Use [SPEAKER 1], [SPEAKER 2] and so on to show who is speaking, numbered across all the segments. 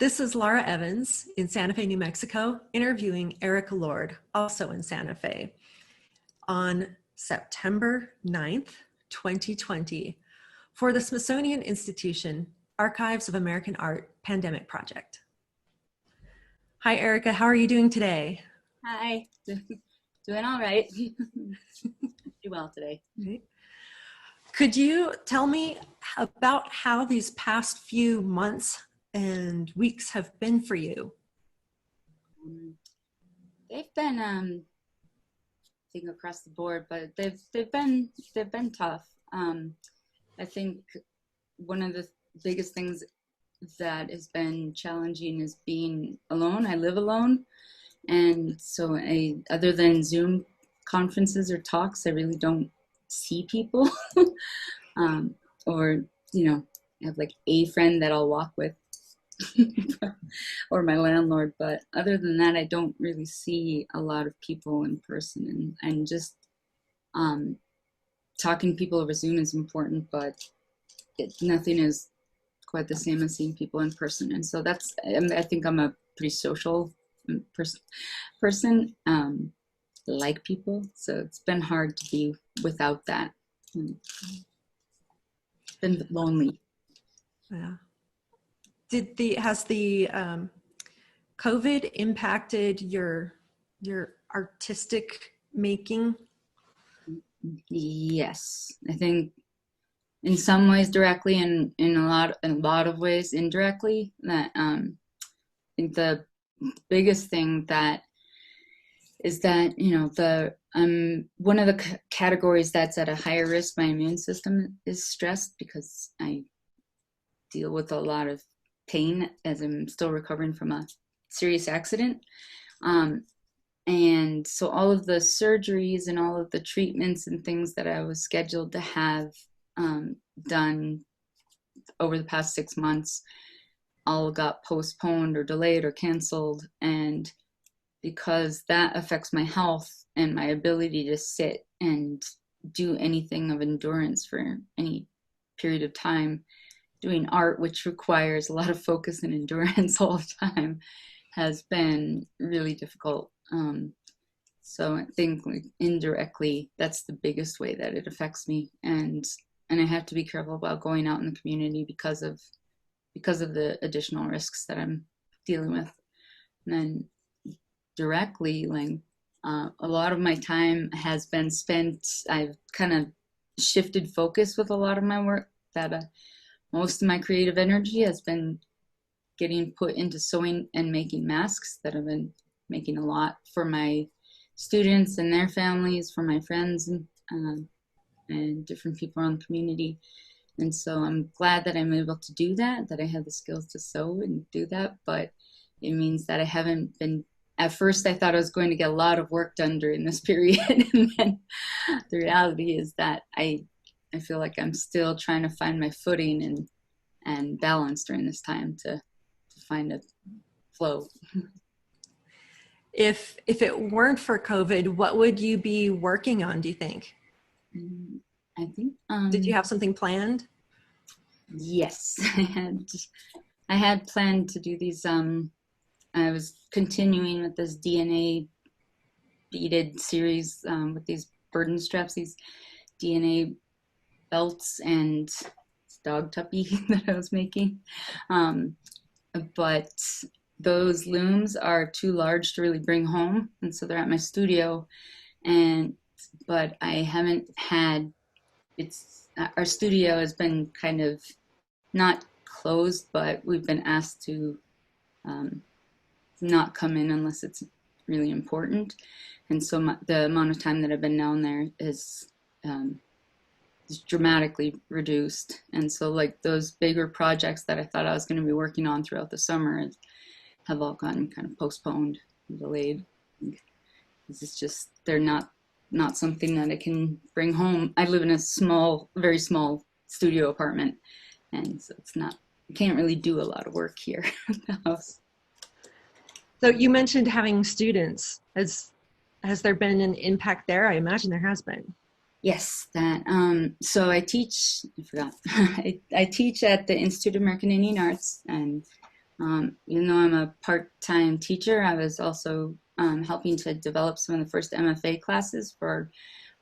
[SPEAKER 1] This is Lara Evans in Santa Fe, New Mexico, interviewing Erica Lord, also in Santa Fe, on September 9th, 2020, for the Smithsonian Institution Archives of American Art Pandemic Project. Hi, Erica. How are you doing today?
[SPEAKER 2] Hi. Doing all right. Do well today.
[SPEAKER 1] Okay. Could you tell me about how these past few months and weeks have been for you?
[SPEAKER 2] They've been, I think across the board, but they've been tough. I think one of the biggest things that has been challenging is being alone. I live alone, and so other than Zoom conferences or talks, I really don't see people. Or I have like a friend that I'll walk with or my landlord, but other than that I don't really see a lot of people in person, and just talking to people over Zoom is important, but nothing is quite the same as seeing people in person. And so I think I'm a pretty social person, like people, so it's been hard to be without that. It's been lonely.
[SPEAKER 1] Yeah. Has the COVID impacted your artistic making?
[SPEAKER 2] Yes, I think in some ways directly, and in a lot of ways indirectly. That I think the biggest thing that is that one of the categories that's at a higher risk. My immune system is stressed because I deal with a lot of pain as I'm still recovering from a serious accident. And so all of the surgeries and all of the treatments and things that I was scheduled to have done over the past 6 months all got postponed or delayed or canceled. And because that affects my health and my ability to sit and do anything of endurance for any period of time, doing art, which requires a lot of focus and endurance all the time, has been really difficult. So I think indirectly, that's the biggest way that it affects me. And I have to be careful about going out in the community because of the additional risks that I'm dealing with. And then directly, a lot of my time has been spent, I've kind of shifted focus with a lot of my work, that most of my creative energy has been getting put into sewing and making masks that I've been making a lot for my students and their families, for my friends, and different people around the community. And so I'm glad that I'm able to do that I have the skills to sew and do that, but it means that I haven't been. At first I thought I was going to get a lot of work done during this period, and then the reality is that I feel like I'm still trying to find my footing and balance during this time to find a flow.
[SPEAKER 1] If it weren't for COVID, what would you be working on, do you think?
[SPEAKER 2] I think
[SPEAKER 1] did you have something planned?
[SPEAKER 2] Yes, I had planned to do these. I was continuing with this DNA beaded series with these burden straps, these DNA belts and dog tuppy that I was making. But those looms are too large to really bring home, and so they're at my studio. But I haven't had, our studio has been kind of not closed, but we've been asked to not come in unless it's really important. And so the amount of time that I've been down there is dramatically reduced. And so like those bigger projects that I thought I was going to be working on throughout the summer have all gotten kind of postponed and delayed. It's just, they're not something that I can bring home. I live in a very small studio apartment, and so I can't really do a lot of work here at the house.
[SPEAKER 1] So you mentioned having students. Has there been an impact there? I imagine there has been.
[SPEAKER 2] Yes, so I teach, I forgot, I teach at the Institute of American Indian Arts, and Even though I'm a part-time teacher, I was also helping to develop some of the first MFA classes for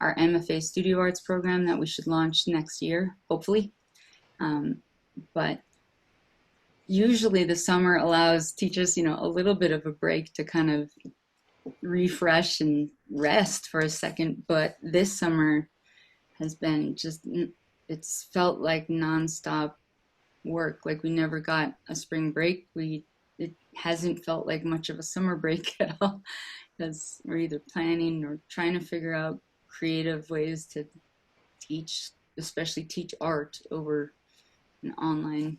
[SPEAKER 2] our MFA Studio Arts program that we should launch next year, hopefully. But usually the summer allows teachers, a little bit of a break to kind of refresh and rest for a second. But this summer has been it's felt like nonstop work. Like we never got a spring break. It hasn't felt like much of a summer break at all, because we're either planning or trying to figure out creative ways to teach, especially teach art over an online,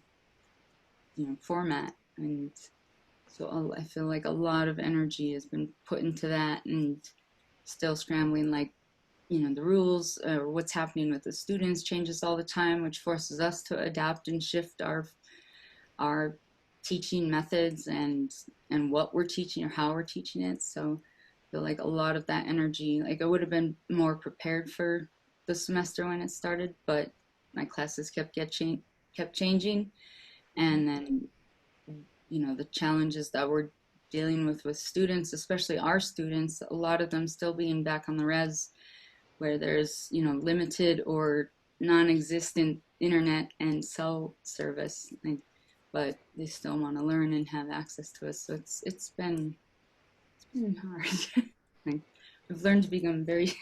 [SPEAKER 2] format. And so I feel like a lot of energy has been put into that, and still scrambling, like, the rules or what's happening with the students changes all the time, which forces us to adapt and shift our teaching methods and what we're teaching or how we're teaching it. So I feel like a lot of that energy, like I would have been more prepared for the semester when it started, but my classes kept changing, and then the challenges that we're dealing with students, especially our students, a lot of them still being back on the res, where there's limited or non-existent internet and cell service, but they still want to learn and have access to us. So it's been hard. I've learned to become very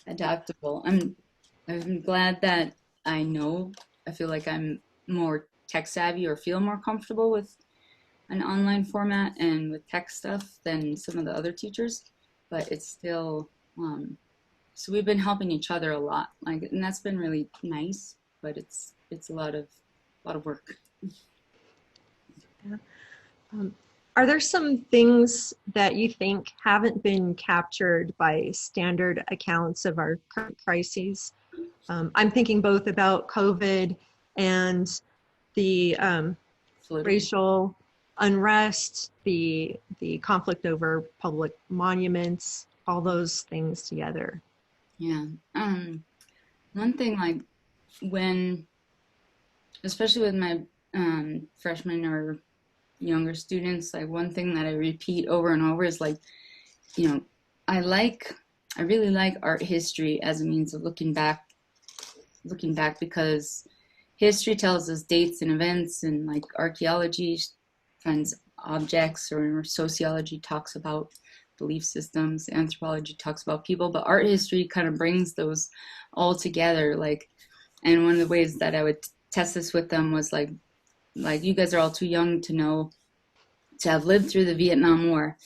[SPEAKER 2] adaptable. I'm glad that I feel like I'm more tech savvy or feel more comfortable with an online format and with tech stuff than some of the other teachers, but it's still, so we've been helping each other a lot, and that's been really nice, but it's a lot of work.
[SPEAKER 1] Yeah. Are there some things that you think haven't been captured by standard accounts of our current crises? I'm thinking both about COVID and the racial unrest, the conflict over public monuments, all those things together.
[SPEAKER 2] Yeah. One thing, like when, especially with my freshmen or younger students, like one thing that I repeat over and over is like, I really like art history as a means of looking back because history tells us dates and events, and like archaeology finds objects, or sociology talks about belief systems, anthropology talks about people, but art history kind of brings those all together. Like, and one of the ways that I would test this with them was like you guys are all too young to have lived through the Vietnam War,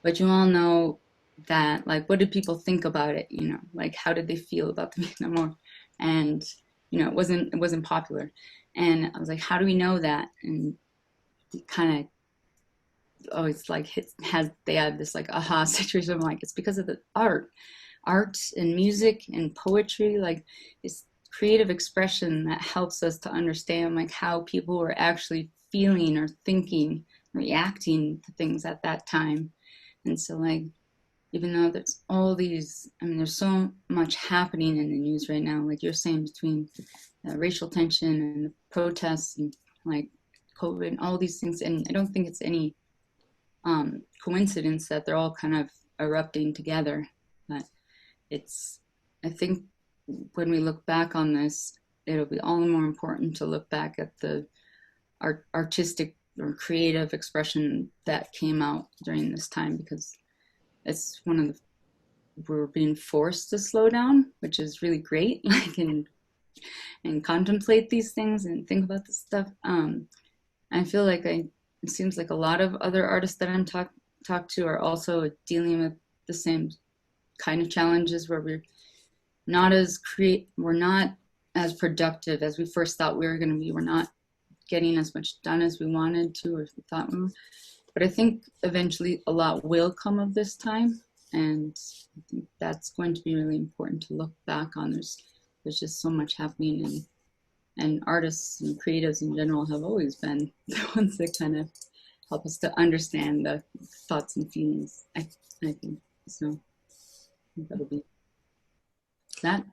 [SPEAKER 2] but you all know that, like, what did people think about it? Like, how did they feel about the Vietnam War? And it wasn't popular. And I was like, how do we know that? And it kind of always like they had this like aha situation. I'm like, it's because of the art and music and poetry. Like, it's creative expression that helps us to understand like how people were actually feeling or thinking, reacting to things at that time. And so, like, even though there's all these, there's so much happening in the news right now, like you're saying, between racial tension and the protests and like COVID and all these things. And I don't think it's any coincidence that they're all kind of erupting together. But I think when we look back on this, it'll be all the more important to look back at the artistic or creative expression that came out during this time, because it's we're being forced to slow down, which is really great, like, and contemplate these things and think about this stuff. I feel like it seems like a lot of other artists that I'm talk to are also dealing with the same kind of challenges, where we're not as productive as we first thought we were going to be. We're not getting as much done as we wanted to or thought we were. But I think eventually a lot will come of this time, and I think that's going to be really important to look back on. There's just so much happening, and artists and creatives in general have always been the ones that kind of help us to understand the thoughts and feelings, I think. So I think that'll be that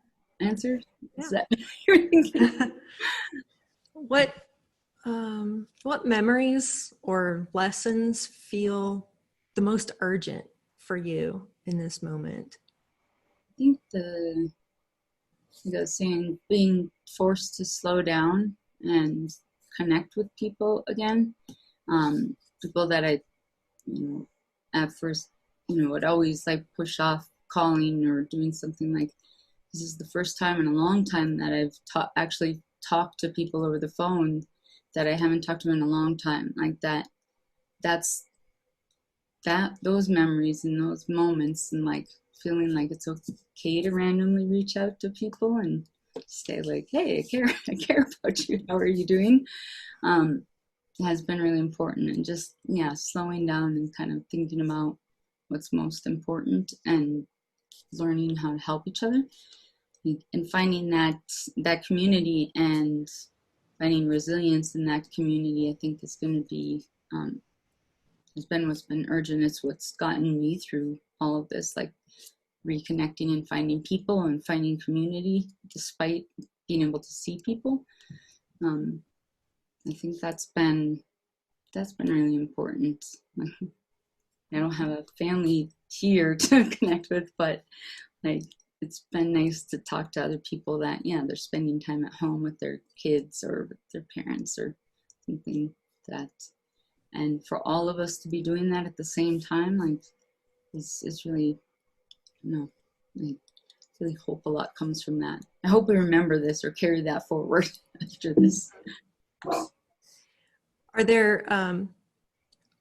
[SPEAKER 2] answer.
[SPEAKER 1] Yeah.
[SPEAKER 2] Is that what you're thinking?
[SPEAKER 1] What What memories or lessons feel the most urgent for you in this moment?
[SPEAKER 2] I think like I was saying, being forced to slow down and connect with people again. People that I, you know, at first, would always like push off calling or doing something. Like this is the first time in a long time that I've actually talked to people over the phone that I haven't talked to in a long time. Like that, that's those memories and those moments, and like feeling like it's okay to randomly reach out to people and say like, hey, I care about you, how are you doing, has been really important. And just, yeah, slowing down and kind of thinking about what's most important and learning how to help each other, and finding that community and finding resilience in that community. I think is going to be, has been what's been urgent. It's what's gotten me through all of this, like reconnecting and finding people and finding community despite being able to see people. I think that's been really important. I don't have a family here to connect with, but like it's been nice to talk to other people that, yeah, they're spending time at home with their kids or with their parents or something that, and for all of us to be doing that at the same time, like is really, I really hope a lot comes from that. I hope we remember this or carry that forward after this.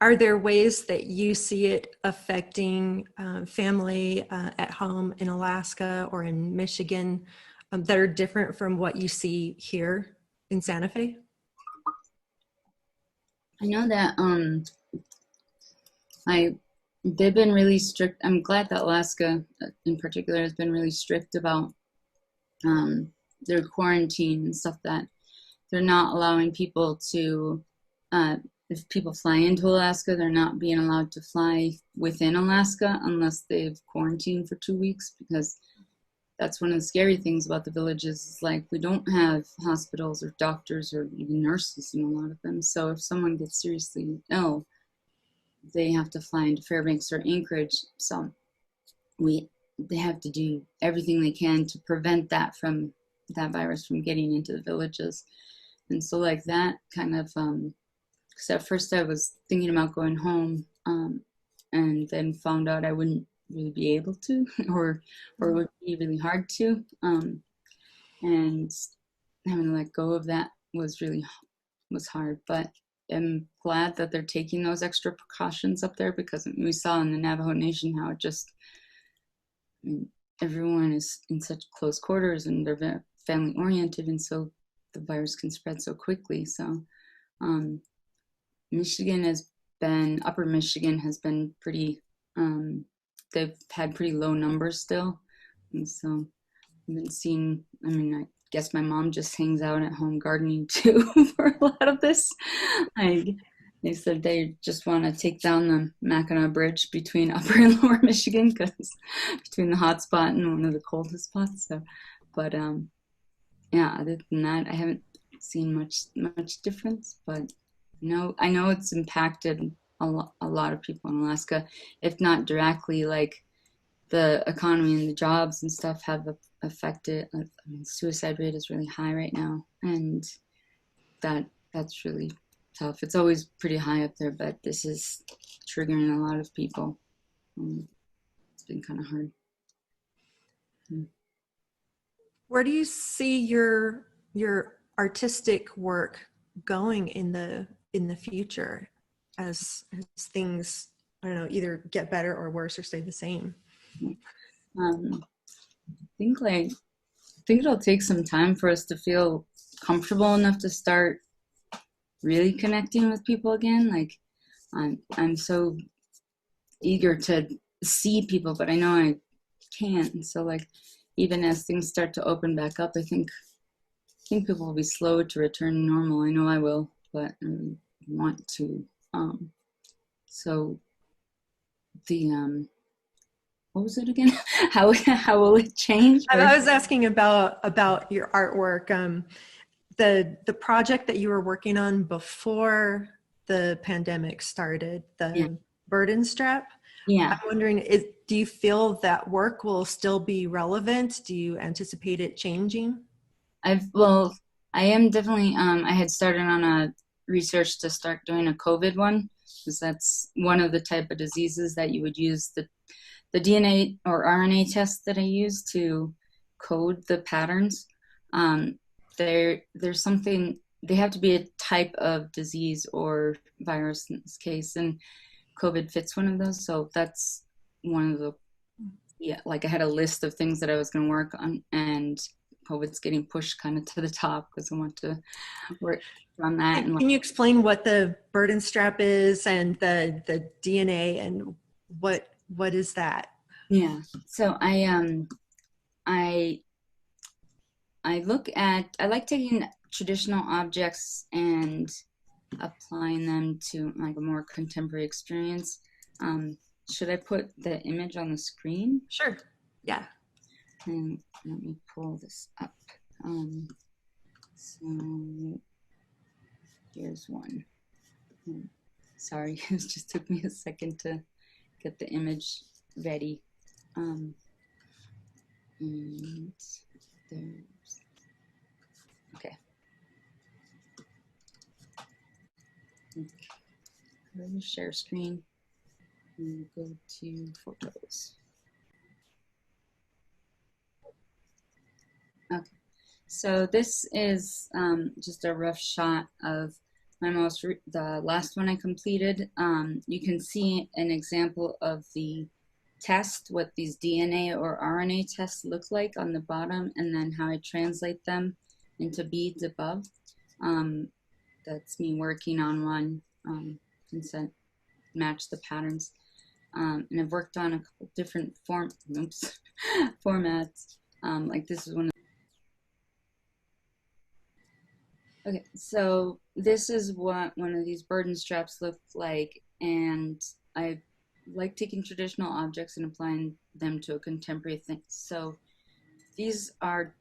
[SPEAKER 1] Are there ways that you see it affecting family at home in Alaska or in Michigan that are different from what you see here in Santa Fe?
[SPEAKER 2] I know that they've been really strict. I'm glad that Alaska in particular has been really strict about their quarantine and stuff, that they're not allowing people to, if people fly into Alaska, they're not being allowed to fly within Alaska unless they've quarantined for 2 weeks, because that's one of the scary things about the villages is like we don't have hospitals or doctors or even nurses in a lot of them. So if someone gets seriously ill, they have to fly into Fairbanks or Anchorage. So they have to do everything they can to prevent that virus from getting into the villages. And so like that kind of, because at first I was thinking about going home, and then found out I wouldn't really be able to, or it would be really hard to, and having to let go of that was hard. But I'm glad that they're taking those extra precautions up there, because we saw in the Navajo Nation how it just, everyone is in such close quarters and they're very family oriented, and so the virus can spread so quickly. So Upper Michigan has been pretty, they've had pretty low numbers still. And so I've been seeing, I guess my mom just hangs out at home gardening too for a lot of this. They said they just want to take down the Mackinac Bridge between Upper and Lower Michigan, because between the hot spot and one of the coldest spots. So, but yeah, other than that, I haven't seen much difference. But I know it's impacted a lot of people in Alaska, if not directly. Like the economy and the jobs and stuff have affected. Suicide rate is really high right now, and that's really tough. It's always pretty high up there, but this is triggering a lot of people. It's been kind of hard.
[SPEAKER 1] Where do you see your artistic work going in the future as things, I don't know, either get better or worse or stay the same?
[SPEAKER 2] I think it'll take some time for us to feel comfortable enough to start really connecting with people again. Like I'm so eager to see people, but I know I can't. And so like even as things start to open back up, I think people will be slow to return to normal. I know I will, but I really want to. So the what was it again? How will it change?
[SPEAKER 1] I was asking about your artwork. the project that you were working on before the pandemic started,
[SPEAKER 2] Yeah.
[SPEAKER 1] the burden strap,
[SPEAKER 2] Yeah.
[SPEAKER 1] I'm wondering, do you feel that work will still be relevant? Do you anticipate it changing?
[SPEAKER 2] Well, I am definitely, I had started on a research to start doing a COVID one, because that's one of the type of diseases that you would use the DNA or RNA test that I use to code the patterns. Um, there's something, they have to be a type of disease or virus in this case, and COVID fits one of those. So that's one of the, yeah, like I had a list of things that I was going to work on, and COVID's getting pushed kind of to the top because I want to work on that. And
[SPEAKER 1] Can you explain what the burden strap is and the DNA and what is that?
[SPEAKER 2] yeah, so I I like taking traditional objects and applying them to like a more contemporary experience. Should I put the image on the screen?
[SPEAKER 1] Sure. Yeah.
[SPEAKER 2] And let me pull this up. So here's one. Sorry, it just took me a second to get the image ready. And there's, okay. Go to share screen and go to photos. Okay, so this is just a rough shot of my the last one I completed. You can see an example of the test, what these DNA or RNA tests look like on the bottom, and then how I translate them into beads above. That's me working on one since I match the patterns. And I've worked on a couple different formats. Like this is one. Okay, so this is what one of these burden straps look like, and I like taking traditional objects and applying them to a contemporary thing. So these are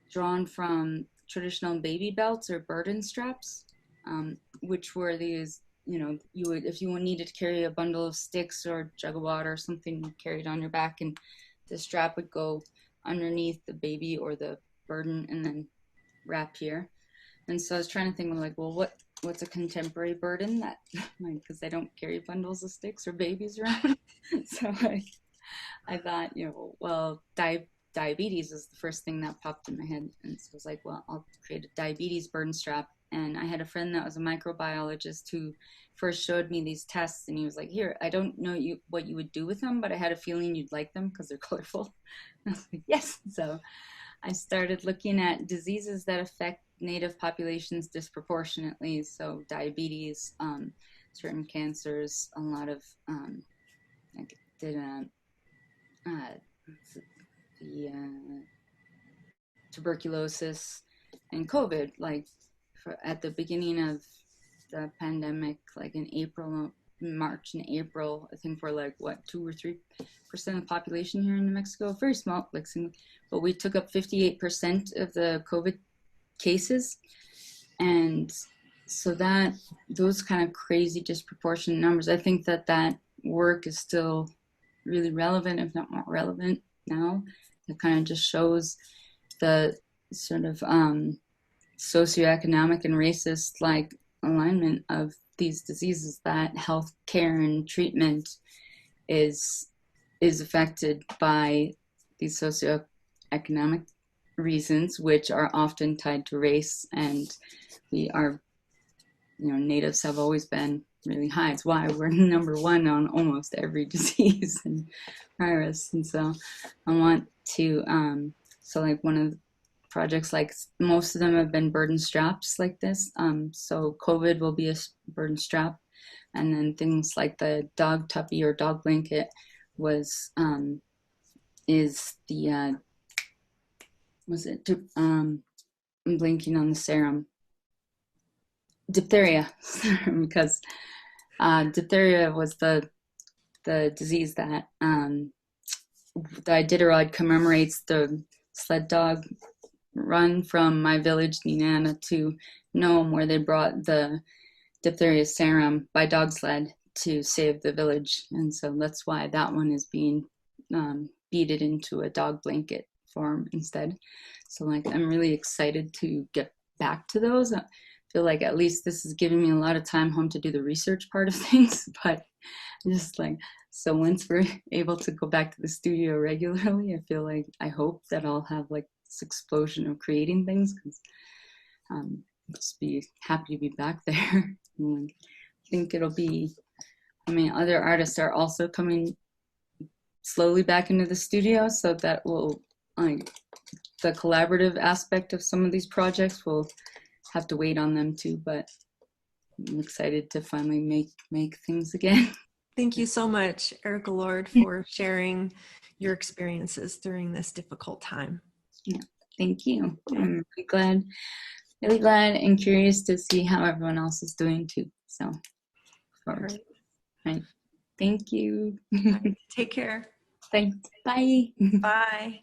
[SPEAKER 2] drawn from traditional baby belts or burden straps, which were these, you know, you would, if you needed to carry a bundle of sticks or a jug of water or something, you carried on your back, and the strap would go underneath the baby or the burden and then wrap here. And so I was trying to think, like, well, what's a contemporary burden that, because I don't carry bundles of sticks or babies around. So I thought, you know, well, diabetes is the first thing that popped in my head. And so I was like, well, I'll create a diabetes burden strap. And I had a friend that was a microbiologist who first showed me these tests, and he was like, here, I don't know what you would do with them, but I had a feeling you'd like them because they're colorful. I was like, yes. So I started looking at diseases that affect native populations disproportionately. So diabetes, certain cancers, a lot of, I did the tuberculosis and COVID, like at the beginning of the pandemic, like in April, March and April, I think we're like, what, 2 or 3% of the population here in New Mexico, very small, like, but we took up 58% of the COVID cases. And so that, those kind of crazy disproportionate numbers, I think that work is still really relevant, if not more relevant now. It kind of just shows the sort of socioeconomic and racist like alignment of these diseases, that health care and treatment is affected by these socioeconomic reasons, which are often tied to race. And we are, you know, natives have always been really high. It's why we're number one on almost every disease and virus. And so I want to, so like one of the projects, like most of them have been burden straps like this. So COVID will be a burden strap. And then things like the dog tuppy or dog blanket was, is the, was it, I'm blinking on the serum. Diphtheria, because diphtheria was the disease that the Iditarod commemorates the sled dog run from my village, Nenana, to Nome, where they brought the diphtheria serum by dog sled to save the village. And so that's why that one is being beaded into a dog blanket form instead. So like, I'm really excited to get back to those. I feel like at least this is giving me a lot of time home to do the research part of things, but just like, so once we're able to go back to the studio regularly, I feel like, I hope that I'll have like this explosion of creating things, because just be happy to be back there. And I think it'll be, I mean, other artists are also coming slowly back into the studio, so that will, like, the collaborative aspect of some of these projects will have to wait on them too, but I'm excited to finally make things again.
[SPEAKER 1] Thank you so much, Erica Lord, for sharing your experiences during this difficult time.
[SPEAKER 2] Yeah, thank you. I'm really glad and curious to see how everyone else is doing too. So, right. Thank you.
[SPEAKER 1] Right. Take care.
[SPEAKER 2] Thanks. Bye.
[SPEAKER 1] Bye.